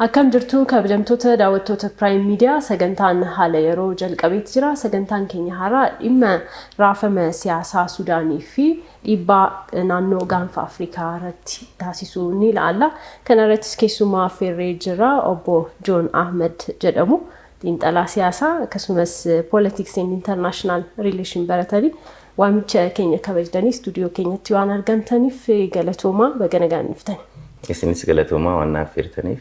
Akkam jirtu kabajamtoota daawwattoota Prime Media sagantaan haala yeroo jalqabeetti jira. Sagantaan keenya har'a dhimma raafama siyaasaa Suudaanii fi dhiibbaa naannoo gaanfa Afrikaa irratti taasisuu ni ilaalla. Kana irrattis keessumaa affeerree jira obbo John Ahmed jedhamu xiinxalaa siyaasaa akkasumas Politics and International Relations baratanii waamicha keenya kabajdanii stuudiyoo keenyatti waan argamtaniif galatoomaa baga nagaan dhuftani. Isinis galatoomaa waan affeertaniif.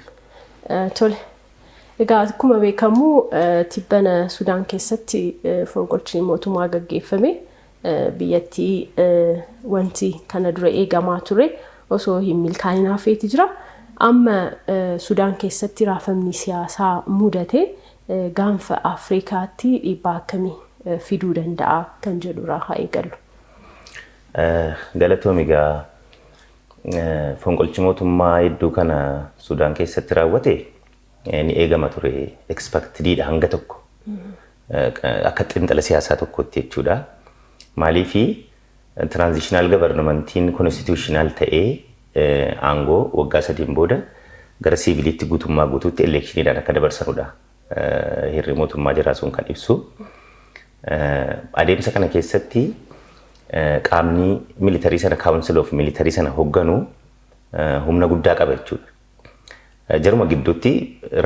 Tole. Egaa akkuma beekamu tibbana Sudaan keessatti fonqolchi mootummaa gaggeeffame biyyattii wanti kana dura eegamaa ture osoo hin milkaa'in hafeeti jira. Amma Sudaan keessatti raafamni siyaasaa mudate gaanfa Afrikaatti dhiibbaa akkamii fiduu danda'a kan jedhurraa haa eegallu. Galatoomi egaa fonqolchi mootummaa hedduu kana Sudaan keessatti raawwate ni eegama ture expectedidha hanga tokko akka xiinxala siyaasaa tokkotti jechuudha. Maaliifi transitional governmentiin constitutional ta'ee aangoo waggaa 3 booda gara siviilitti guutummaa guutuutti electioniidhaan akka dabarsanudha. Hirri mootummaa jiraa sun kan ibsu. Adeemsa kana keessatti qaamni militarii sana council of military sana hogganu humna guddaa qaba jechuudha. Jaruma gidduutti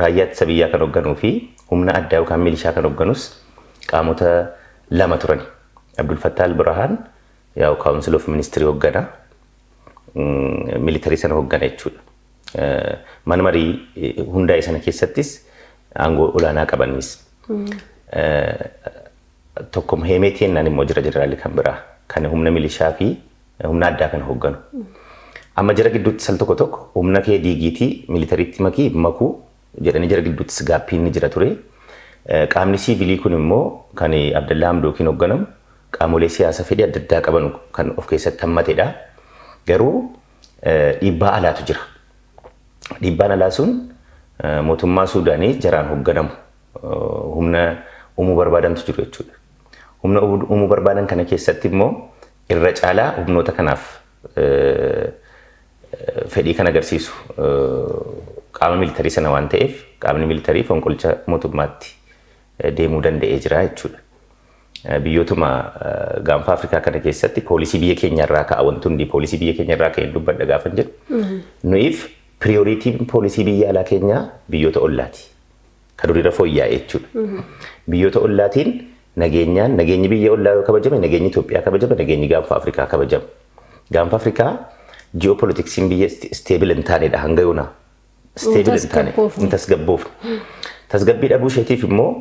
raayyaa ittisa biyyaa kan hogganuu fi humna addaa yookaan milishaa kan hogganus qaamota lama turan. Abdul Fattah al-Burhaan yaa council of ministry hoggana militarii sana hoggana jechuudha. Mana marii hundaa'e sana keessattis aangoo olaanaa qabanis. Tokko heemeetiin naan immoo jira jeneraali kan biraa. Kan humna milishaa fi humna addaa kan hogganu. Amma jara gidduutti sal tokko humna kee diigiitii militariitti makuu jedhanii jara gidduuttis gaappiin ni jira ture. Qaamni siivilii kun immoo kan Abdallaa Hamdookiin hogganamu qaamolee siyaasa fedhii adda addaa qaban kan of keessatti hammatedha. Garuu dhiibbaa alaatu jira. Dhiibbaan alaa sun mootummaa Suudaanii jaraan hogganamu humna uumuu barbaadantu jiru jechuudha. Humna uumuu barbaadan kana keessatti immoo irra caalaa humnoota kanaaf fedhii kan agarsiisu qaama militarii sana waan ta'eef qaamni militarii fonqolcha mootummaatti deemuu danda'ee jira jechuudha. Biyyootuma gaanfa Afrikaa kana keessatti poolisii biyya keenyarraa ka'a wanti hundi poolisii biyya keenyarraa ka'een dubbadha gaafan jedhu. Nuyiif prioritiin poolisii biyya alaa keenyaa biyyoota ollaati. Kan duriirra fooyya'e jechuudha. Biyyoota ollaatiin nageenyi biyya ollaa yoo kabajame nageenyi Itoophiyaa kabajame nageenyi gaanfa Afrikaa kabajame. Gaanfa Afrikaa geopolitiksiin biyya stable hin taanedha hanga yoonaa. Stable hin taane hin tasgabboofne. Tasgabbii dhabuu isheetiif immoo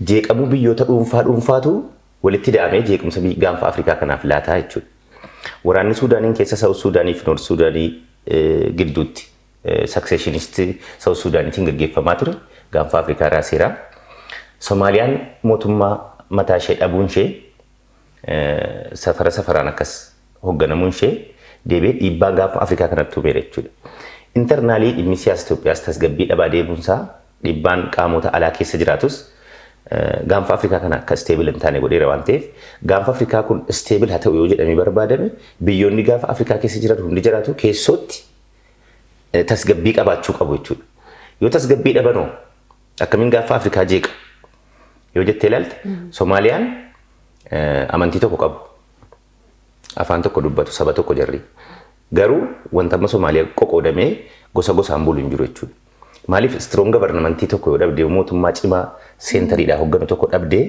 jeeqamuu biyyoota dhuunfaatu walitti da'amee jeequmsa gaanfa Afrikaa kanaaf laataa jechuudha. Waraanni Suudaaniin keessa South Suudaanii fi North Suudaanii gidduutti successionist South Suudaaniitiin gaggeeffamaa ture gaanfa Afrikaa irraa seeraa. Soomaaliyaan mootummaa mataa ishee dhabuun ishee safaraan akkas hoogganamuun ishee deebi'ee dhiibbaa gaanfa Afrikaa kanatti uumeera jechuudha. Internaalii dhimmi siyaasa Itoophiyaas tasgabbii dhabaa deemuunsaa dhiibbaan qaamota alaa keessa jiraatus gaanfa Afrikaa kana akka stable hin taane godheera waan ta'eef gaanfa Afrikaa kun stable haa ta'u yoo jedhamee barbaadame biyyoonni gaanfa Afrikaa keessa jiran hundi jiraatu keessootti tasgabbii qabaachuu qabu jechuudha. Yoo tasgabbii dhabanoo akkamiin gaanfa Afrikaa jeeqa? Yoo jettee ilaalte Soomaaliyaan amantii tokko qabu. Afaan tokko dubbatu saba tokko jarri. Garuu wanta amma Soomaaliyaa qoqqoodamee gosa gosaan bulu hin jiru jechuudha. Maaliif strong governmentii tokko yoo dhabdee mootummaa cimaa seentariidhaa hogganu tokko dhabdee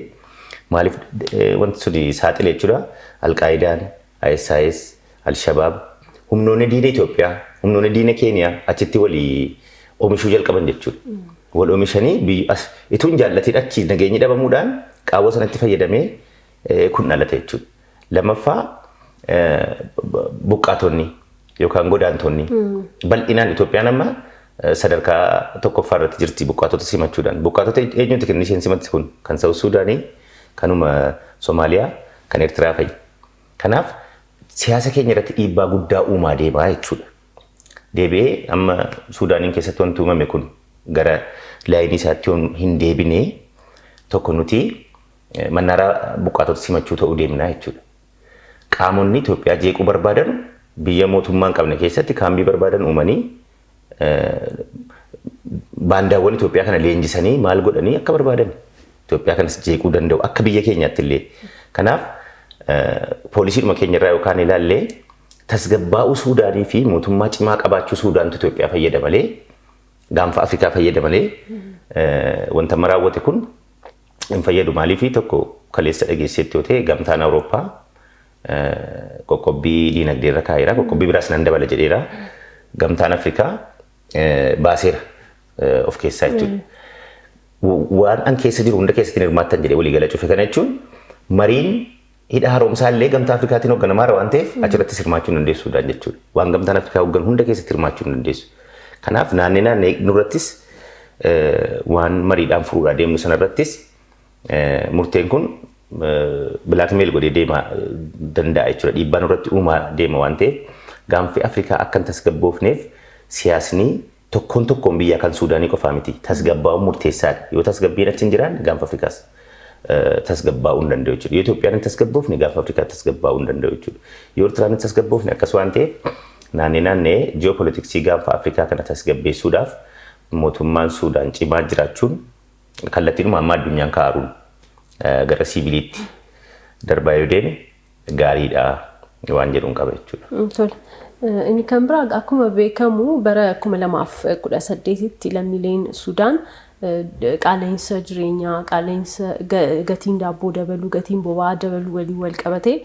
maaliif wanti suni saaxile jechuudha. Alqaayidaan, ISIS, Al-Shabaab humnoonni diina Itoophiyaa, humnoonni diina Keeniyaa achitti walii oomishuu jalqaban jechuudha. Wal oomishanii ituun jaallatiin achi nageenyi dhabamuudhaan qaawwa sanatti fayyadamee kun dhalate jechuudha. Lammaffaa buqqaatonni yookaan godaantonni bal'inaan Itoophiyaan amma sadarkaa tokkoffaa irratti jirti buqqaatota simachuudhaan. Buqqaatota eenyuuti kan isheen simatti kun kan South Suudaanii kanuma Soomaaliyaa kan Eertiraa fa'i. Kanaaf siyaasa keenya irratti dhiibbaa guddaa uumaa deemaa jechuudha. Deebi'ee amma Suudaaniin keessatti wanti uumame kun gara laayinii isaatti hin deebinee tokko nuti mannaara buqqaatota simachuu ta'uu deemnaa jechuudha. Qaamonni Itoophiyaa jeequu barbaadan biyya mootummaan qabne keessatti kaambii barbaadan uumanii baandaawwan Itoophiyaa kana leenjisanii maal godhanii akka barbaadan Itoophiyaa kanas jeequu danda'u akka biyya keenyaatti illee. Kanaaf poolisiidhuma keenya irraa yookaan ilaallee tasgabbaa'uu Suudaanii fi mootummaa cimaa qabaachuu Suudaantu Itoophiyaa fayyada malee gaanfa Afrikaa fayyada malee wanta maraawwate kun hin fayyadu. Maaliif tokko kaleessa dhageesseetti yoo ta'e gamtaan Awurooppaa qoqqobbii diinagdee irra kaa'eera. Qoqqobbii biraas nan dabala jedheera. Gamtaan Afrikaa baaseera of keessaa jechuudha. Waan an keessa jiru hunda keessatti hirmaattan jedhee walii gala cufe. Kana jechuun mariin hidha haaromsaa illee gamtaa Afrikaatiin hoogganamaa waan ta'eef achirratti hirmaachuu hin dandeessu Suudaan jechuudha. Waan gamtaan Afrikaa hooggan hunda keessatti hirmaachuu hin dandeessu. Kanaaf naannee nurrattis waan mariidhaan furuudhaa deemnu sanarrattis murteen kun bilaakmeeyil godhee deemaa danda'a jechuudha. Dhiibbaa nurratti uumaa deema waan ta'eef gaanfi Afrikaa akka hin tasgabboofneef siyaasni tokkoon biyya kan Suudaanii qofaa miti. Tasgabbaa'uun murteessaadha. Yoo tasgabbiin achi hin jiraan gaanfa Afrikaas tasgabbaa'uu hin danda'u jechuudha. Yoo Itoophiyaan hin tasgabboofne gaanfa Afrikaa tasgabbaa'uu hin danda'u jechuudha. Yoo Eertiraan hin tasgabboofne akkas waan ta'eef naannee ji'oopolitiksii gaanfa Afrikaa kana tasgabbeessuudhaaf mootummaan Suudaan cimaa jiraachuun kallattiidhuma amma addunyaan kaa'aruun gara siviiliitti darbaa yoo deeme gaariidha waan jedhuun qaba jechuudha. Inni kan biraa akkuma beekamu bara 2018tti lammiileen Suudaan qaala'insa jireenyaa, qaala'insa gatiin daabboo dabaluu, gatiin boba'aa dabaluu waliin wal qabatee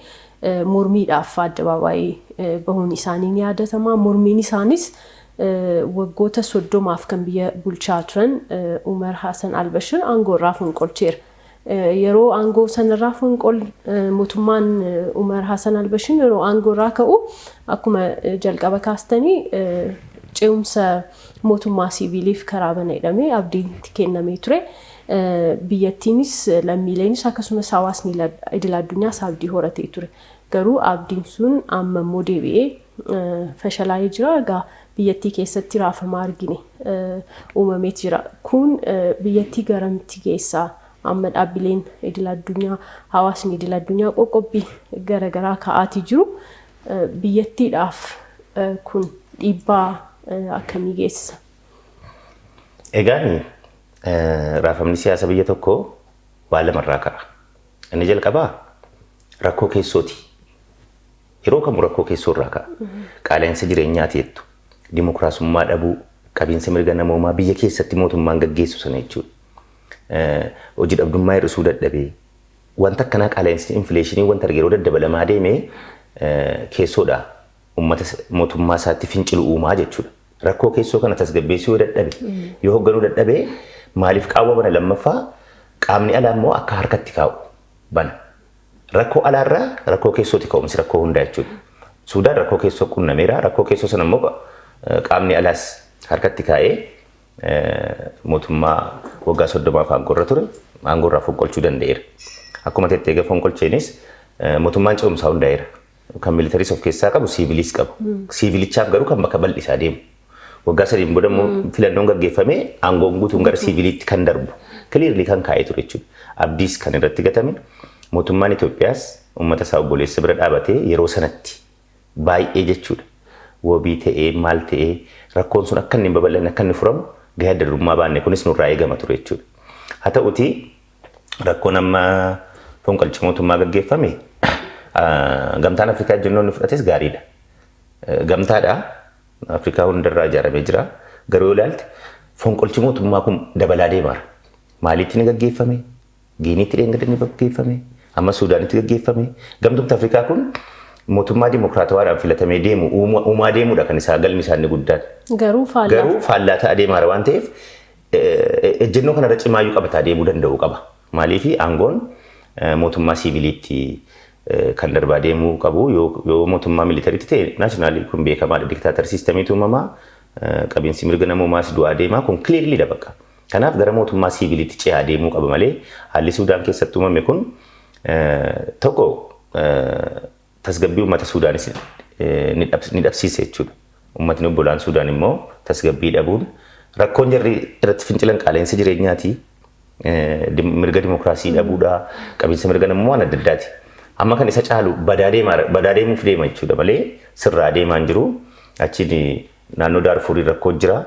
mormiidhaaf addabaabaayii bahuun isaanii ni yaadatama. Mormiin isaanis waggoota 30 kan biyya bulchaa turan Umar Hassan Albashir aangoo irraa fonqolcheera. Yeroo aangoo sanarraa fonqol mootummaan Umar Hassan Albashir yeroo aangoo irraa ka'u akkuma jalqaba kaastanii ce'umsa mootummaa siviiliif karaa bana jedhamee abdiin itti kennamee ture. Biyyattiinis lammiileenis akkasumas hawaasni idil addunyaas abdii horatee ture. Garuu abdiin sun amma immoo deebi'ee fashalaa'ee jira. Egaa biyyattii keessatti raafama argine uumamee jira. Kun biyyattii garamitti geessaa? Amma dhaabbileen idil addunyaa hawaasni idil addunyaa qoqqobbii garaagaraa kaa'aatii jiru. Biyyattiidhaaf kun dhiibbaa akkamii geessisa? Egaan raafamni siyaasa biyya tokkoo waan lamarraa ka'a. Inni jalqabaa rakkoo keessooti. Yeroo kamuu rakkoo keessoorraa ka'a. Qaala'insa jireenyaati jettu. Dimokiraasummaa dhabuu, qabiinsa mirga namoomaa biyya keessatti mootummaan gaggeessu sana jechuudha. Hojii dhabdummaa hir'isuu dadhabee wanta akkanaa qaala'insi infileeshinii wanta yeroo daddabalamaa deemee keessoodha uummata mootummaa isaatti fincilu uumaa jechuudha. Rakkoo keessoo kana tasgabbeessuu yoo dadhabe yoo hoogganuu dadhabee maaliif qaawwa bana lammaffaa qaamni alaa immoo akka harkatti kaa'u bana. Rakkoo alaarraa rakkoo keessooti ka'umsi rakkoo hundaa jechuudha. Suudaan rakkoo keessoo qunnameera. Rakkoo keessoo sana immoo qaamni alaas harkatti kaa'ee mootummaa waggaa 30 aangorra ture aangorraa fonqolchuu danda'eera. Akkuma tetteega fonqolcheenis mootummaan ce'umsaa hundaa'eera. Kan miilitariis of keessaa qabu siviiliis qabu. Siviilichaaf garuu kan bakka bal'isaa deemu. Waggaa 3 booda immoo filannoon gaggeeffamee aangoon guutuun gara siviiliitti kan darbu kiliirlii kan kaa'ee ture jechuudha. Abdiis kan irratti gatame mootummaan Itoophiyaas uummata isaa obboleessa bira dhaabatee yeroo sanatti baay'ee jechuudha. Wabii ta'ee maal ta'ee rakkoon sun akka inni hin babal'anne akka inni furamu gahee adda durummaa baanne kunis nurraa eegama ture jechuudha. Haa ta'uti rakkoon amma fonqolcha mootummaa gaggeeffame gamtaan Afrikaa jennoon ni fudhates gaariidha. Gamtaadha Afrikaa hundarraa ijaaramee jira. Garuu yoo ilaalte fonqolchi mootummaa kun dabalaa deemaara. Maalitti ni gaggeeffame? Giiniitti dheengadda ni gaggeeffame? Amma Suudaanitti gaggeeffame? Gamtoomti Afrikaa kun mootummaa dimokiraatawaadhaan filatamee deemu uumaa deemuudha kan isaa galmi isaanii guddaan. Garuu faallaa ta'aa deemaara waan ta'eef ejjennoo kanarra cimaayyuu qabataa deemuu danda'u qaba. Maaliif aangoon mootummaa siviiliitti kan darbaa deemuu qabu yoo mootummaa militariitti ta'e naashinaali kun beekamaadha. Diktaatar siistamiitu uumamaa qabiinsi mirga namoomaas du'aa deemaa kun kiliirliidha bakka. Kanaaf gara mootummaa siviiliitti ce'aa deemuu qaba malee haalli Suudaan keessatti uumame kun tokko tasgabbii uummata Suudaanis ni dhabsiise jechuudha. Uummatni obbolaan Suudaan immoo tasgabbii dhabuun rakkoon jarri irratti fincilan qaala'insa jireenyaati. Mirga dimokiraasii dhabuudha. Qabiinsa mirga namummaa waan adda addaati. Amma kan isa caalu badaa deemuuf deema jechuudha malee sirraa deemaa hin jiru. Achiin naannoo Daarfuurii rakkoo jira.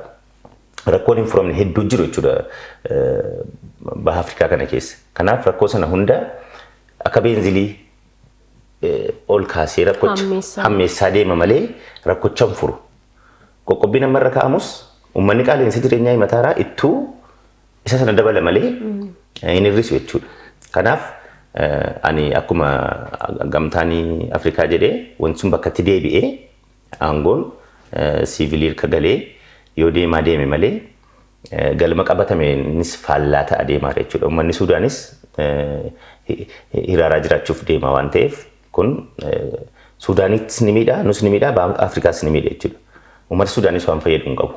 rakkoon hin furamne hedduu jiru jechuudha baha Afrikaa kana keessa. Kanaaf rakkoo sana hunda akka beenzilii ol kaasee rakkocha hammeessaa deema malee rakkocha hin furu. Qoqqobbii namarra kaa'amus uummanni qaala'insa jireenyaa himataarraa ittuu isa sana dabala malee hin hir'isu jechuudha. Kanaaf ani akkuma gamtaanii Afrikaa jedhee wanti sun bakkatti deebi'ee aangoon siivilii hirka galee yoo deemaa deeme malee galma qabatameenis faallaa ta'a deemaa jechuudha. Uummanni Sudaanis hiraaraa jiraachuuf deema waan ta'eef kun Sudaanittis ni miidhaa, nus ni miidhaa, baha Afrikaas ni miidha jechuudha. Uummanni Sudaanis waan fayyadu hin qabu.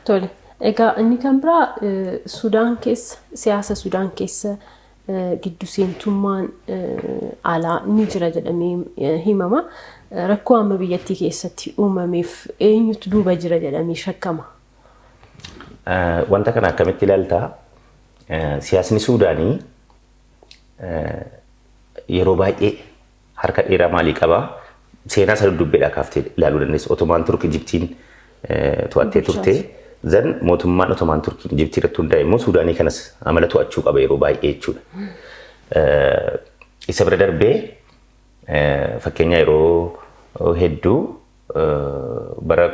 Tole. Egaa inni kan biraa Sudaan keessa siyaasa Sudaan keessa giddu seentummaan alaa ni jira jedhamee himama. Rakkoo amma biyyattii keessatti uumameef eenyutu duuba jira jedhamee shakkama? Wanta kana akkamitti ilaaltaa? Siyaasni Sudaanii yeroo baay'ee harka dheeraa maalii qabaa? Seenaa sana dubbeedhaa kaaftee ilaaluu dandeessu. Otomaan Turk Ijiptiin to'attee turte. Zan mootummaan Otomaan Turk Ijiptii irratti hundaa'e immoo Sudaanii kanas amala to'achuu qaba yeroo baay'ee jechuudha. Isa bira darbee fakkeenya yeroo hedduu bara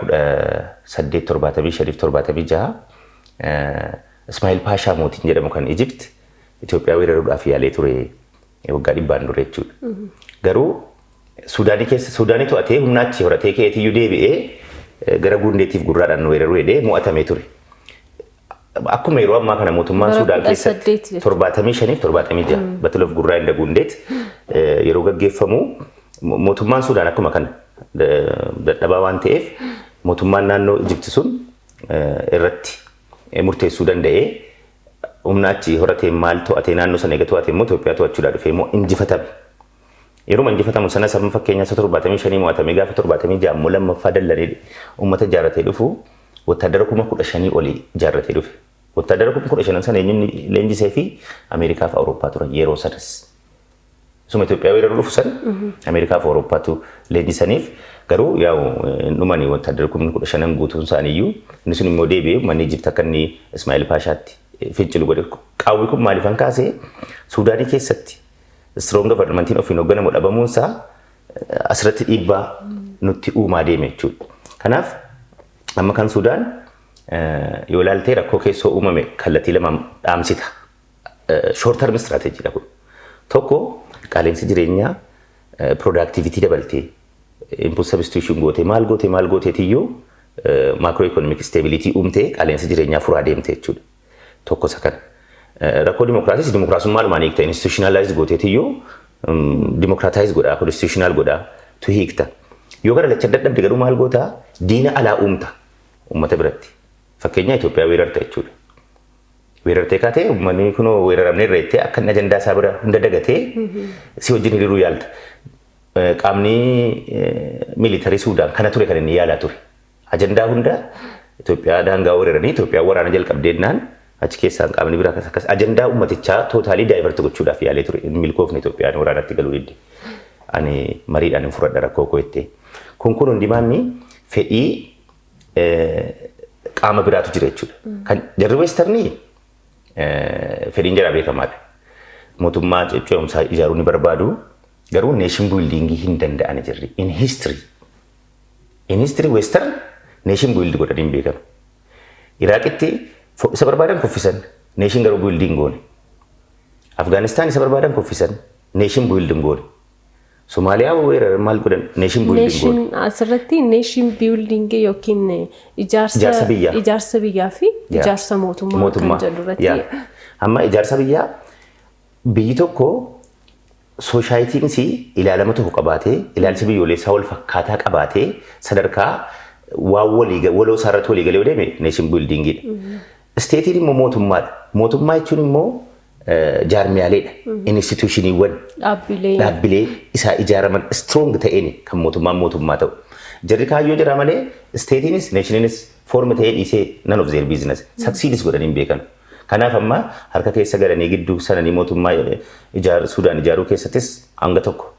1875 Ismaa'eel Paashaa mootiin jedhamu kan Ijipt Itoophiyaa weeraruudhaaf yaalee ture waggaa 100 dura jechuudha. Garuu Sudaanii keessa Sudaanii to'atee humna achi horatee keetiyyuu deebi'ee gara gundeetiif gurraadhaan weeraruu hedee mo'atamee ture. Akkuma yeroo ammaa kana mootummaan Sudaan keessatti 75 fi 76 Battle of Gurraa inda gundeet yeroo gaggeeffamu mootummaan Sudaan akkuma kana dadhabaa waan ta'eef mootummaan naannoo Ijipti sun irratti murteessuu danda'ee humna achi horatee maal to'atee naannoo sana eega to'atee immoo Itoophiyaa to'achuudhaan dhufee immoo injifatame. Yeroo injifatamu sana sabni fakkeenya 75 mo'atamee gaafa 76 ammoo lammaffaa dallanee uummata ijaarratee dhufu wataadara 15,000 olii ijaarratee dhufe. Wataadara 15,000 sana eenyuun leenjisee fi Ameerikaa fi Awurooppaa turan yeroo sanas. Suma Itoophiyaa weeraruu dhufu san Ameerikaa fi Awurooppaatu leenjisaniif garuu yaa'u dhumanii wataadara 15,000 guutuun isaaniiyyuu inni sun immoo deebi'ee manni Ijipti akka inni Ismaa'eel Paashaatti fincilu godhe. Qaawwi kun maaliifan kaasee Suudaanii keessatti strong governmentiin ofiin hoogganamu dhabamuunsaa asirratti dhiibbaa nutti uumaa deeme jechuudha. Kanaaf amma kan Sudaan yoo ilaaltee rakkoo keessoo uumame kallattii lamaan dhaamsita. Short term strategy dha kun. Tokko qaala'insi jireenyaa productivity dabaltee input substitution gootee maal gooteetiyyuu macro economic stability uumtee qaala'insi jireenyaa furaa deemte jechuudha. Tokko isa kana. Rakkoo dimokiraasummaa maal hiikta institutionalize gooteetiyyuu democratize godhaa constitutional godhaa tu hiikta. Yoo gara lacha dadhabde garuu maal gootaa diina alaa uumta uummata biratti. Fakkeenya Itoophiyaa weerarta jechuudha. Weerartee kaatee uummanni kunoo weeraramnee irra jettee akka inni ajandaa isaa bira hunda dagatee si wajjin hiriiruu yaalta. Qaamni miilitarii Suudaan kana ture kan inni yaalaa ture. Ajandaa hunda Itoophiyaa daangaa weeraranii Itoophiyaa waraana jalqabdeennaan achi keessaan qaamni biraa akkas ajandaa uummatichaa tootaalii daayivert gochuudhaaf yaalee ture. Inni milkoofne Itoophiyaan waraanatti galuu didde. Ani mariidhaan hin furadha rakkoo koo jettee. Kun hundimaanni fedhii qaama biraatu jira jechuudha. Kan jarri weestarnii fedhiin jara beekamaadha. Mootummaa ce'umsaa ijaaruu ni barbaadu. Garuu nation building hin danda'an jirri. In history western nation build godhanii beekama. Iraaqitti isa barbaadan kuffisan nation garuu building goone. Afgaanistaan isa barbaadan kuffisan nation building goone. Somaaliyaa weerara maal godhan nation building goone. Nation asirratti nation building yookiin ijaarsa biyyaa fi ijaarsa mootummaa kan jedhu irratti. Amma ijaarsa biyyaa biyyi tokko soosaayitiin si ilaalama tokko qabaatee ilaalchi biyyoolessaa wal fakkaataa qabaatee sadarkaa waan waloo isaarratti walii galee deeme nation buildingidha. Isteetiin immoo mootummaadha. Mootummaa jechuun immoo jaarmiyaaleedha. Institushiniiwwan dhaabbilee isaa ijaaraman strong ta'een kan mootummaa ta'u. Jarri kaayyoo jira malee isteetiinis neeshiniinis foorma ta'ee dhiisee none of their business succeedis godhanii hin beekan. Kanaaf amma harka keessa galanii gidduu sananii mootummaa Sudaan ijaaruu keessattis hanga tokko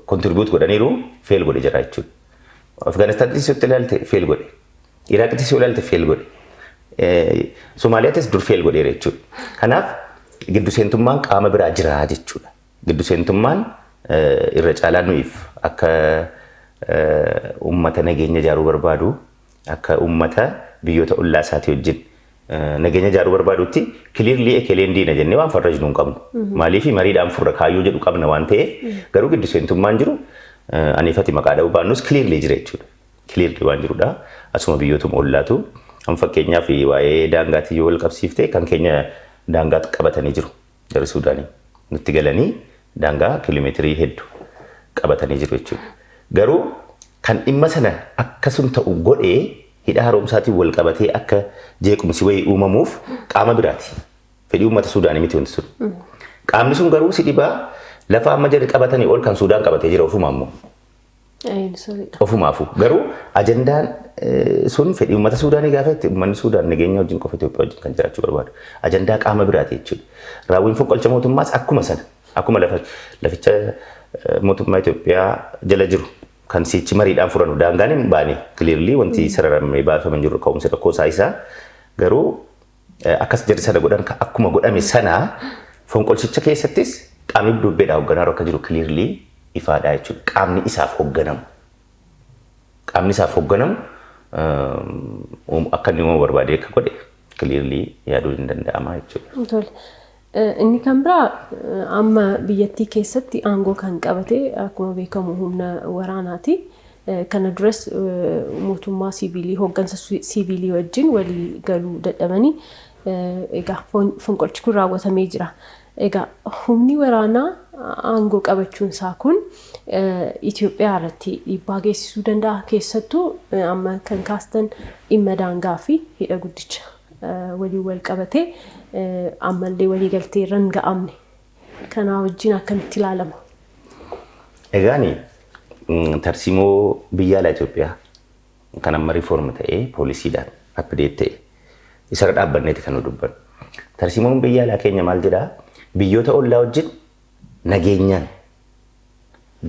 contribute godhaniiru fail godhe jira jechuudha. Afgaanistaanittis yoo ilaalte fail godhe. Iraaqittis yoo ilaalte feel godhe. Somaaliyaattis dur feel godheera jechuudha. Kanaaf giddu seentummaan qaama biraa jira jechuudha. Giddu seentummaan irra caalaa nuyiif akka uummata nageenya ijaaruu barbaadu akka uummata biyyoota ollaa isaatii wajjin nageenya ijaaruu barbaadutti kiliirlii ekeleen diina jennee waan farrajnu hin qabnu. Maaliif mariidhaan furra kaayyoo jedhu qabna waan ta'eef garuu giddu seentummaan jiru aniifati maqaa dha'uu baannus kiliirlii jira jechuudha. Kiliirlii waan jirudha. Asuma biyyootuma ollaatu kan fakkeenyaaf waa'ee daangaatii yoo wal qabsiifte kan keenya daangaa qabatanii jiru. Gara Suudaanii nutti galanii daangaa kiiloomeetirii hedduu qabatanii jiru jechuudha. Garuu kan dhimma sana akkasum ta'u godhee hidha haaromsaatiin wal qabatee akka jeequmsi wayii uumamuuf qaama biraati. Fedhii uummata Suudaanii miti wanti sun. Qaamni sun garuu si dhibaa lafa amma jedhe qabatanii ol kan Suudaan qabatee jira ofuma ammoo. Ofumaafu garuu ajandaan sun fedhii uummata Suudaanii gaafatti uummanni Suudaan nageenya wajjin qofa Itoophiyaa wajjin kan jiraachuu barbaadu. Ajandaa qaama biraati jechuudha. Raawwiin fonqolcha mootummaas akkuma sana. Akkuma laficha mootummaa Itoophiyaa jala jiru kan sichi mariidhaan furanu daangaan hin baane kiliirlii wanti sararamee baafaman jiru ka'umsa tokkoo isaa garuu akkas jedhi sana godhan akkuma godhame sana fonqolchicha keessattis qaamni dubbeedhaa hoogganaa akka jiru kiliirlii ifaadhaa jechuudha. Qaamni isaaf hoogganamu. Qaamni isaaf hoogganamu akka inni uumamu barbaade akka godhe kiliirlii yaaduu hin danda'ama jechuudha. Inni kan biraa amma biyyattii keessatti aangoo kan qabate akkuma beekamu humna waraanaati. Kana duras mootummaa siviilii hooggansa siviilii wajjin walii galuu dadhabanii egaa fonqolchi kun raawwatamee jira. Egaa humni waraanaa aangoo qabachuun isaa kun Itoophiyaa irratti dhiibbaa geessisuu danda'a keessattuu amma kan kaastan dhimma daangaa fi hidha guddicha walii wal qabatee ammallee walii galtee irra hin ga'amne kanaa wajjin akkamitti ilaalama? Egaani tarsiimoo biyya alaa Itoophiyaa kan amma riifoorm ta'ee poolisiidhaan appideet ta'e isarra dhaabbanneeti kan dubbannu. Tarsiimoon biyya alaa keenya maal jedhaa? Biyyoota ollaa wajjin nageenyaan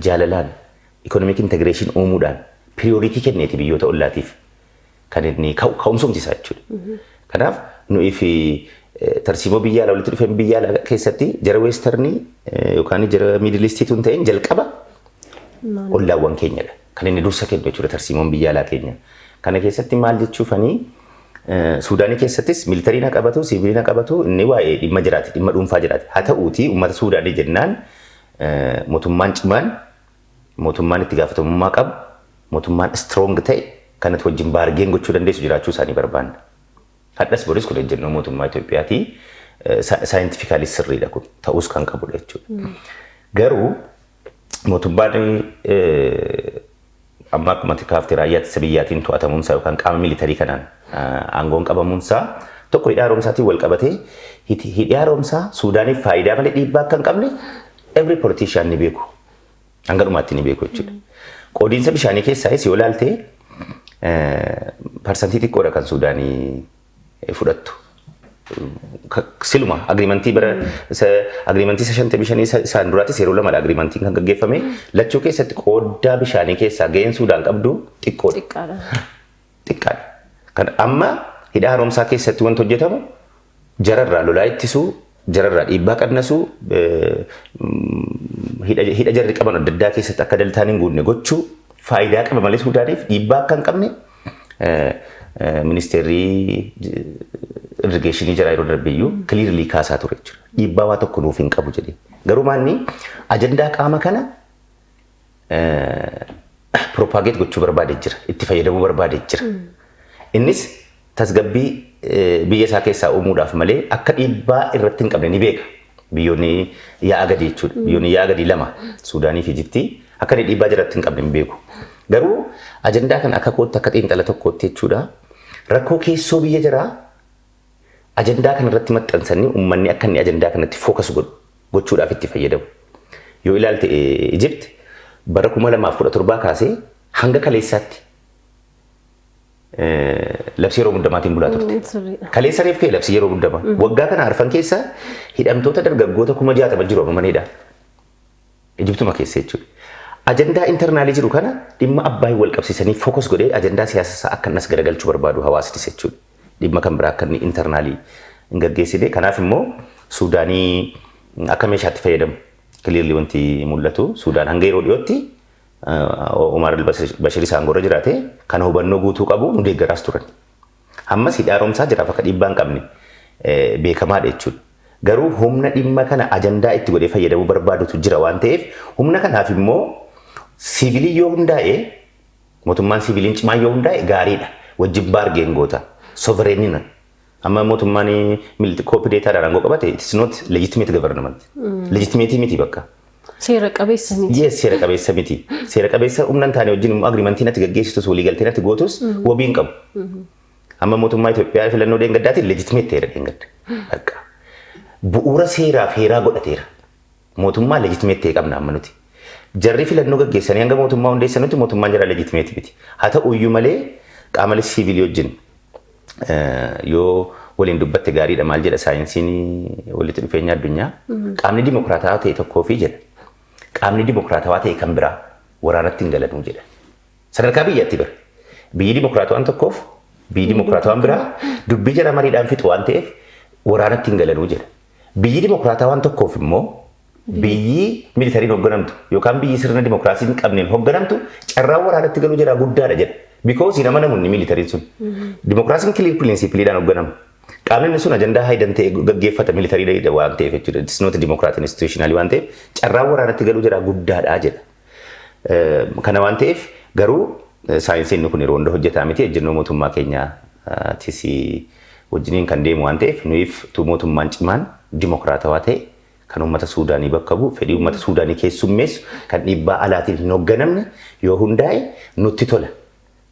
jaalalaan ikonomik integreeshin uumuudhaan piriyooritii kenneeti biyyoota ollaatiif kan inni ka'umsumsiisaa jechuudha. Kanaaf nuyi fi tarsiimoo biyya alaa walitti dhufeen biyya alaa keessatti jara weestarnii yookaan jara miidilistiitu hin ta'in jalqaba ollaawwan keenyadha. Kan inni dursa kennu jechuudha tarsiimoon biyya alaa keenya. Kana keessatti maal jechuufanii Suudaanii keessattis miilitarii na qabatu, siviilii na qabatu, inni waa'ee dhimma jiraati, dhimma dhuunfaa jiraati. Haa ta'uutii uummata Suudaanii jennaan mootummaan cimaan, mootummaan itti gaafatamummaa qabu, mootummaan strong ta'e kanatti wajjin baargeen gochuu dandeessu jiraachuu isaanii barbaanna. Hadhas boris kun ejjennoo mootummaa Itoophiyaati saayintifikaalii sirriidha kun ta'uus kan qabudha jechuudha. Garuu mootummaan amma akkuma kaaftee raayyaa ittisa biyyaatiin to'atamuunsaa yookaan qaama miilitarii kanaan aangoon qabamuunsaa tokko hidha haaromsaatiin wal qabatee hidhi haaromsaa Suudaaniif faayidaa malee dhiibbaa akka hin qabne every politician ni beeku. Hanga dhumaatti ni beeku jechuudha. Qoodiinsa bishaanii keessaayis yoo ilaalte parsantii xiqqoodha kan Suudaanii fudhattu. Siluma agriimantii bara agriimantii 55 isaan duraatis yeroo lamadha agriimantiin kan gaggeeffame lachuu keessatti qooddaa bishaanii keessaa ga'een Suudaan qabdu xiqqoodha. Xiqqaadha. Kan amma hidha haaromsaa keessatti wanti hojjetamu jararraa lolaa ittisuu, jararraa dhiibbaa qannasuu, hidha jarri qaban adda addaa keessatti akka daltaan hin guunne gochuu faayidaa qaba malee Suudaaniif dhiibbaa akka hin qabne ministeerri irrigeeshinii jara yeroo darbiyyuu kiliirlii kaasaa ture jechuudha. Dhiibbaa waa tokko nuuf hin qabu jedhee. Garuu maanni ajandaa qaama kana propaageet gochuu barbaadee jira. Itti fayyadamuu barbaadee jira. Innis tasgabbii biyya isaa keessaa uumuudhaaf malee akka dhiibbaa irratti hin qabne ni beeka. Biyyoonni yaa'a gadi jechuudha. Biyyoonni yaa'a gadi lama Suudaanii fi Ijiptii akka dhiibbaa jalatti hin qabne ni beeku. Garuu ajandaa kana akka kootti akka xiinxala tokkootti jechuudha. Rakkoo keessoo biyya jiraa ajandaa kana irratti maxxansanii uummanni akka inni ajandaa kanatti fookas gochuudhaaf itti fayyadamu. Yoo ilaalte Ijipt bara 2017 kaasee hanga kaleessaatti labsii yeroo muddamaatiin bulaa turte. Kaleessa reef ka'e labsii yeroo muddamaa. Waggaa kana arfan keessa hidhamtoota dargaggoota 60,000 jiru amaneedha. Ijiptuma keessa jechuudha. Ajandaa internaalii jiru kana dhimma Abbaay wal qabsiisanii fookus godhee ajandaa siyaasaa akka innas garagalchuu barbaadu hawaasni jechuudha. Dhimma kan biraa akka inni internaalii hin gaggeessine. Kanaaf immoo Suudaanii akka meeshaatti fayyadamu. Kiliirli wanti mul'atu Suudaan hanga yeroo dhiyootti Umar al-Bashir isaan gorra jiraate kan hubannoo guutuu qabu nu deeggaraas turan. Ammas hidhaa haaromsaa jiraaf akka dhiibbaa hin qabne beekamaadha jechuudha. Garuu humna dhimma kana ajandaa itti godhee fayyadamuu barbaadutu jira waan ta'eef humna kanaaf immoo siviilii yoo hundaa'e mootummaan siviiliin cimaa yoo hundaa'e gaariidha. Wajjin baargeen goota. Sovereign. Amma mootummaan koopideetaadhaan aangoo qabate it's not legitimate government. Legitimate miti bakka. Seera qabeessa miti. Yes, seera qabeessa miti. Seera qabeessa humnaan taane wajjin immoo agriimantii natti gaggeessitus walii galtee natti gootus wabii hin qabu. Amma mootummaa Itoophiyaa filannoo deengaddaatiin legitimate ta'eera deengadda. Bakka. Bu'uura seeraaf heeraa godhateera. Mootummaa legitimate ta'e qabna amma nuti. Jarri filannoo gaggeessanii hanga mootummaa hundeessanutti mootummaan jara legitimate miti. Haa ta'u iyyuu malee qaamolee siviilii wajjin yoo waliin dubbatte gaariidha maal jedha saayinsiin walitti dhufeenya addunyaa qaamni dimokiraatawaa ta'e tokkoo fi jedha qaamni dimokiraatawaa ta'e kan biraa waraanatti hin galanuu jedha sadarkaa biyyatti bira biyyi dimokiraatawaan tokkoof biyyi dimokiraatawaan biraa dubbii jara mariidhaan fixu waan ta'eef waraanatti hin galanuu jedha biyyi dimokiraatawaan tokkoof immoo biyyi militariin hoogganamtu yookaan biyyi sirna dimokiraasii hin qabneen hoogganamtu carraa waraanatti galuu jira guddaadha jedha. Because in amana munni military sun democracy clear principle dan hoogganam qaamni sun ajandaa haydan ta'e gaggeeffata military da waan ta'eef jechuudha it's not a democratic institutional waan ta'eef carraa waraanatti galuu jira guddaadha jedha kana waan ta'eef garuu saayinsiin kun yeroo hunda hojjetaa miti ejjennoo mootummaa keenyaa tisi wajjiniin kan deemu waan ta'eef nuuf tu mootummaan cimaan dimokiraatawaa ta'e kan uummata Suudaanii bakka bu'u fedhii uummata Suudaanii keessummeessu kan dhiibbaa alaatiin hin hoogganamne yoo hundaa'e nutti tola.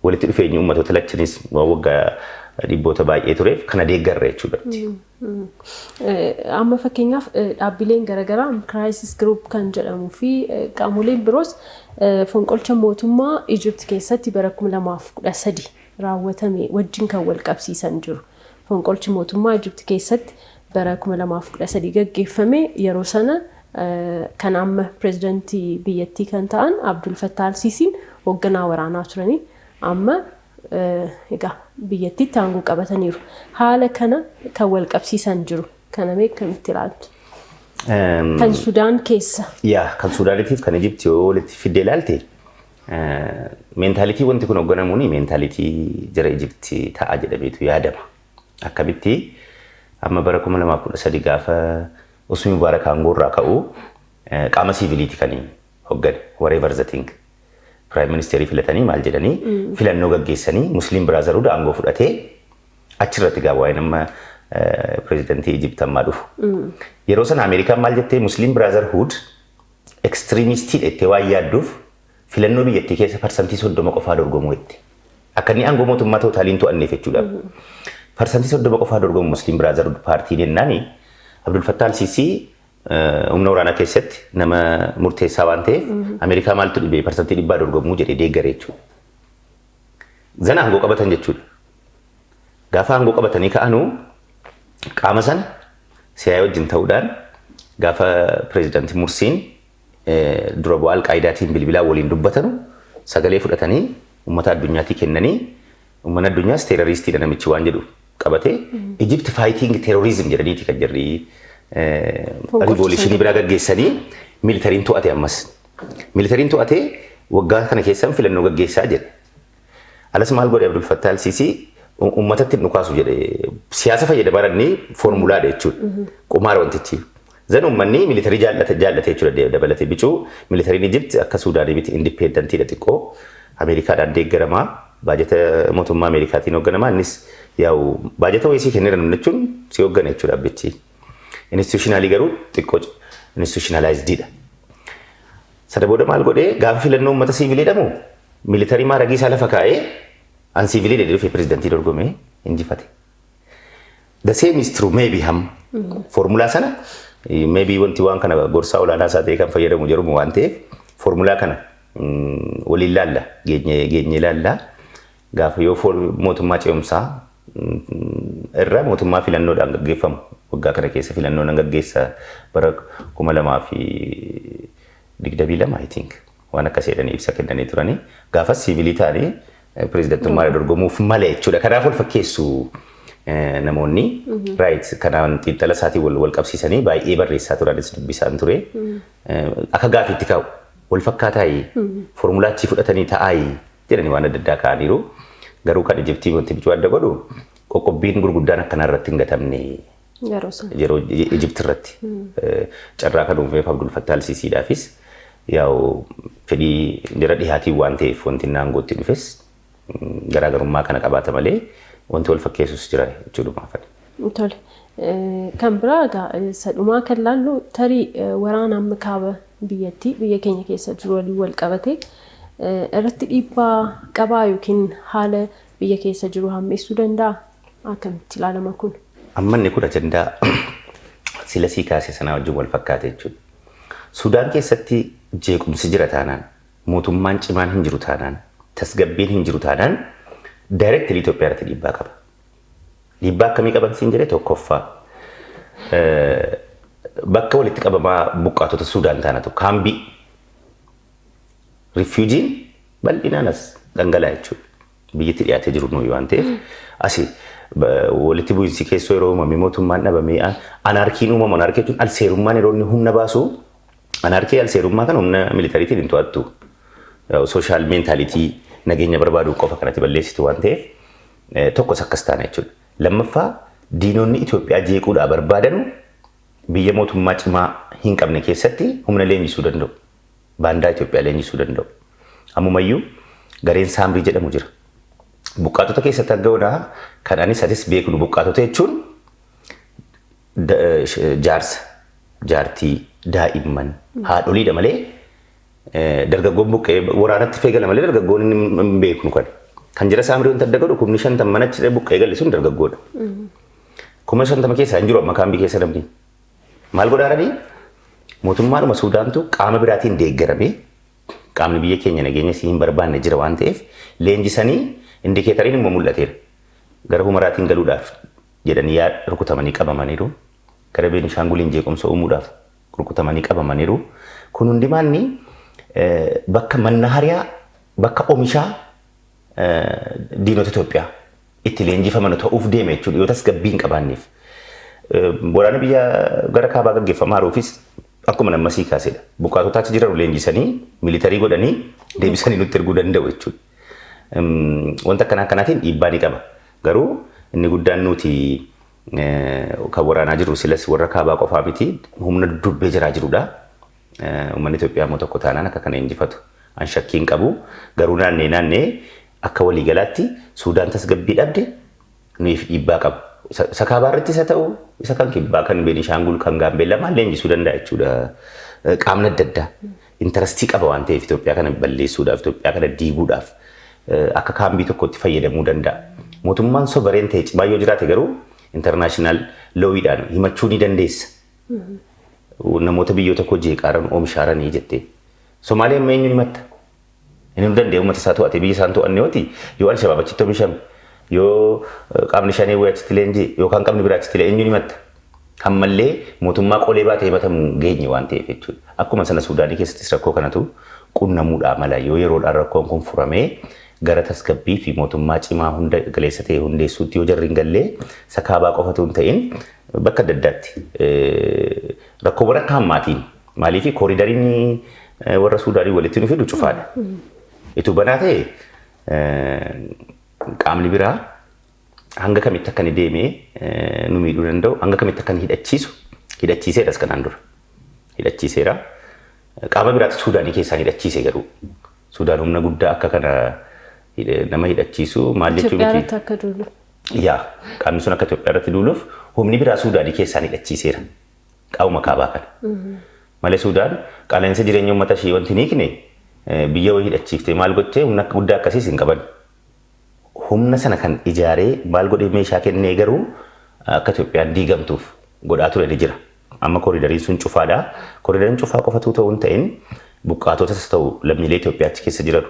Walitti dhufeenyi uummattoota lachanis waggaa dhibboota baay'ee tureef kana deeggarra jechuudha. Amma fakkeenyaaf dhaabbileen garaagaraa crisis group kan jedhamuu fi qaamoleen biroos fonqolcha mootummaa Egypt keessatti bara 2013 raawwatame wajjin kan wal qabsiisan jiru. Fonqolchi mootummaa Egypt keessatti bara 2013 gaggeeffame yeroo sana kan amma pirezidaantii biyyattii kan ta'an Abdul Fattah al-Sisiin hoogganaa waraanaa turanii amma egaa biyyattiitti aangoo qabataniiru. Haala kana kan wal qabsiisan jiru. Kana akkamitti ilaaltu? Kan Sudaan keessa. Yaa kan Sudaaniitiif kan Egypt yoo walitti fiddee ilaalte meentaalitii wanti kun hoogganamuuni meentaalitii jara Egypt ta'a jedhameetu yaadama. Akkamitti amma bara 2013 gaafa Hosni Mubaarak aangoo irraa ka'u qaama siviiliiti kan hooggane whatever the thing. Prime Minister filatanii maal jedhanii filannoo gaggeessanii Muslim Brotherhood aangoo fudhatee achirratti gaa waa'ee nama pirezidaantii Egypt ammaa dhufu. Yeroo sana Ameerikaan maal jettee Muslim Brotherhood extremistii jettee waan yaadduuf filannoo biyyattii keessa parsantii 30 qofaa dorgomuu jette. Akka inni aangoo mootummaa tootaaliin to'anneef jechuudha. Parsantii 30 qofaa dorgomu Muslim Brotherhood paartiin jennaani Abdul Fattah al-Sisi humna waraanaa keessatti nama murteessaa waan ta'eef Ameerikaa maaltu dhibee parsantii 100 dorgomuu jedhee deeggaree jechuudha. Zana aangoo qabatan jechuudha. Gaafa aangoo qabatanii ka'anuu qaama san siyaaya wajjin ta'uudhaan gaafa pirezidaantii Mursiin dura bu'aa Alqaayidaatiin bilbilaa waliin dubbatanu sagalee fudhatanii uummata addunyaatti kennanii uummanni addunyaas teeroristiidha namichi waan jedhu qabatee Egypt fighting terrorism jedhaniiti kan jirri. Revolutionii biraa gaggeessanii militariin to'ate ammas. Militariin to'ate waggaa kana keessan filannoo gaggeessaa jedhe. Alas maal godhe Abdul Fattah al-Sisi uummatatti dhukaasu jedhe siyaasa fayyadamananii foormulaadha jechuudha. Qumaara wantichi. Zan uummanni militarii jaallate jechuudha dabalate bicuu militariin Egypt akka Suudaanii miti indipendentiidha xiqqoo Ameerikaadhaan deeggaramaa baajata mootummaa Ameerikaatiin hoogganamaa innis yaa'u baajata wayisii kenneeran jechuun si hooggana jechuudha abbichi. Institutionally garuu xiqqoo institutionalized dha. Sada booda maal godhee gaafa filannoo uummata siviilii jedhamu militarii maaragii isaa lafa kaa'ee an siviilii jedhee dhufee pirezidaantii dorgomee injifate. The same is true maybe formulaa sana maybe wanti waan kana gorsaa olaanaa isaa ta'e kan fayyadamu jiru waan ta'eef formulaa kana waliin laalla geenye laalla gaafa yoo mootummaa ce'umsaa irra mootummaa filannoodhaan gaggeeffamu waggaa kana keessa filannoon gaggeessa bara 2022 I think waan akka seedanii ibsa kennanii turanii gaafas siivilii ta'anii pirezidantummaa dorgomuuf malee jechuudha. Kanaaf wal fakkeessu namoonni right kanaan xiinxala isaatii wal qabsiisanii baay'ee barreessaa turanis dubbisaan ture. Akka gaafiitti kaa'u wal fakkaataa formulaachii fudhatanii taa'aa jedhanii waan adda addaa kaa'aniiru. Garuu kan Ijiptii wanti bichuu adda godhu qoqqobbiin gurguddaan akkanaa irratti hin gatamne yeroo Ijipti irratti carraa kan uumeef Abdul Fattah al-Siisiidhaafis yaa'u fedhii jara dhihaatii waan ta'eef wanti naangootti dhufes garaagarummaa kana qabaata malee wanti wal fakkeessus jira jechuudha. Tole. Kan biraa egaa sadhumaa kan laallu tarii waraana amma kaaba biyyattii biyya keenya keessa jiru waliin wal qabate irratti dhiibbaa qabaa yookiin haala biyya keessa jiru hammeessuu danda'a? Akkamitti ilaalama kun? Ammanni kun ajandaa sila sii kaase sanaa wajjin wal fakkaate jechuudha. Sudaan keessatti jeequmsi jira taanaan, mootummaan cimaan hin jiru taanaan, tasgabbiin hin jiru taanaan, daayireektirii Itoophiyaa irratti dhiibbaa qaba. Dhiibbaa akkamii qaban siin jedhee tokkoffaa bakka walitti qabamaa buqqaatota Sudaan taanatu kaambii rifiujiin bal'inaan as dhangala'aa jechuudha. Biyyatti dhiyaatee jiru nuyi waan ta'eef asii walitti bu'iinsi keessoo yeroo uumame mootummaan dhabamee anaarkiin uumamu anaarkii jechuun alseerummaan yeroo inni humna baasu anaarkii alseerummaa kan humna militariitiin hin to'attu. Sooshaal meentaalitii nageenya barbaaduu qofa kanatti balleessitu waan ta'eef tokkos akkas taana jechuudha. Lammaffaa diinonni Itoophiyaa jeequudhaa barbaadanu biyya mootummaa cimaa hin qabne keessatti humna leenjisuu danda'u. Baandaa Itoophiyaa leenjisuu danda'u. Ammumayyuu gareen saamrii jedhamu jira. Buqqaatota keessatti argamuudha kan anis atis beeknu buqqaatota jechuun jaarsa, jaartii, daa'imman, haadholiidha malee dargaggoon buqqee waraanatti feegala malee dargaggoon hin beeknu kan. Kan jira saamrii wanta adda godhu kumni 50 manatti buqqee galle sun dargaggoodha. Kuma 50 keessaa hin jiru amma kaambii keessa namni. Maal godhaaranii? Mootummaadhuma Suudaantu qaama biraatiin deeggaramee qaamni biyya keenya nageenya si hin barbaanne jira waan ta'eef leenjisanii indikeetariin immoo mul'ateera. Gara humaraatiin galuudhaaf jedhanii rukutamanii qabamaniiru. Gara Beenishaanguliin jeequmsa uumuudhaaf rukutamanii qabamaniiru. Kun hundimaanni bakka mannahariyaa bakka oomishaa diinota Itoophiyaa itti leenjifaman ta'uuf deeme jechuudha yoo tasgabbii hin qabaanneef. Waraana biyya gara kaabaa gaggeeffamaa jiruufis akkuma nammasii kaasedha. Buqqaatota achi jiran leenjisanii militarii godhanii deebisanii nutti erguu danda'u jechuudha. Wanta akkanaatiin dhiibbaa ni qaba. Garuu inni guddaan nuti kan waraanaa jiru silas warra kaabaa qofaa miti humna dubbee jiraa jirudha. Uummanni Itoophiyaa immoo tokko taanaan akka kana injifatu an shakkii hin qabu. Garuu naannee akka waliigalaatti Suudaan tasgabbii dhabde nuuf dhiibbaa qaba. Isa kaabaa irratti isa ta'u isa kan kibbaa kan Beenishaangul kan Gaambeellaa maal leenjisuu danda'a jechuudha. Qaamni adda addaa intarastii qaba waan ta'eef Itoophiyaa kana balleessuudhaaf Itoophiyaa kana diiguudhaaf akka kaambii tokkotti fayyadamuu danda'a. Mootummaan sovereen ta'e cimaa yoo jiraate garuu intarnaashinaal loowiidhaan himachuu ni dandeessa. Namoota biyyoota koo jeeqaaran oomishaaranii jettee. Somaaliyaan amma eenyuun himatta? Inni danda'e uummata isaa to'ate biyya isaan to'anneeti yoo Alshabaab achitti oomishame yoo qaamni shanee wayii achitti leenjii yookaan qaamni biraa achitti eenyuun himatta? Ammallee mootummaa qolee baatee himatamu geenye waan ta'eef jechuudha. Akkuma sana Suudaanii keessattis rakkoo kanatu qunnamuudhaa mala yoo yeroodhaan rakkoon kun furamee gara tasgabbii fi mootummaa cimaa hunda galeessa ta'e hundeessuutti yoo jarri hin gallee isa kaabaa qofatu hin ta'in bakka adda addaatti rakkoowwan akka hammaatiin maaliif kooriidariin warra Suudaanii walitti nu fidu cufaadha. Itu banaa ta'e qaamni biraa hanga kamitti akka inni deemee nu miidhuu danda'u hanga kamitti akka inni hidhachiiseedhas kanaan dura. Hidhachiiseera. Qaama biraatti Suudaanii keessaa hidhachiise garuu. Suudaan humna guddaa akka kana nama hidhachiisu maal jechuun Itoophiyaa irratti akka duulu. Yaa qaamni sun akka Itoophiyaa irratti duuluuf humni biraa Suudaanii keessaa hidhachiiseera. Qaama kaabaa kana. Malee Suudaan qaala'insa jireenya uummata ishee wanti ni hiikne biyya wayii hidhachiiftee maal gochee humna guddaa akkasiis hin qaban. Humna sana kan ijaaree maal godhee meeshaa kennee garuu akka Itoophiyaan diigamtuuf godhaa ture ni jira. Amma kooriidariin sun cufaadha. Kooriidariin cufaa qofatu ta'uu hin ta'in buqqaatotas ta'u lammiilee Itoophiyaa achi keessa jiran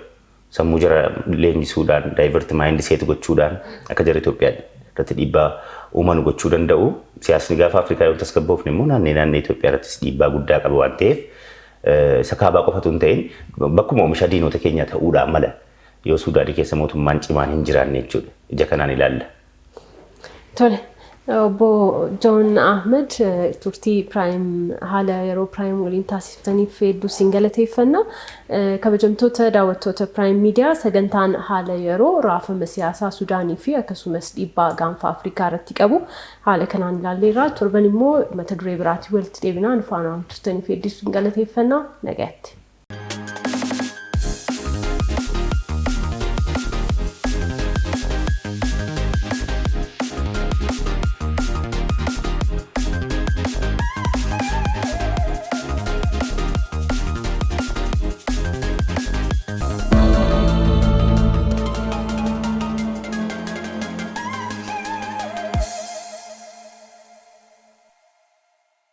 sammuu jara leenjisuudhaan daayivarti maayindi seetu gochuudhaan akka jara Itoophiyaa irratti dhiibbaa uuman gochuu danda'u. Siyaasni gaafa Afrikaa yoo tasgabboofne immoo naannee Itoophiyaa irrattis dhiibbaa guddaa qaba waan ta'eef sakaabaa qofatu hin ta'in bakkuma oomisha diinota keenya ta'uudhaan mala yoo Suudaanii keessa mootummaan cimaan hin jiraanne jechuudha. Ija kanaan ilaalla. Tole. Obbo John Ahmed turtii Prime haala yeroo Prime waliin taasiftaniif hedduu siin galateeffanna. Kabajamtoota daawwattoota Prime Media sagantaan haala yeroo raafama siyaasaa Suudaanii fi akkasumas dhiibbaa gaanfa Afrikaa irratti qabu haala kanaan ilaalleerra. Torban immoo mata duree biraatiin walitti deebinaan faana turtaniif hedduu siin galateeffanna. Nagaatti.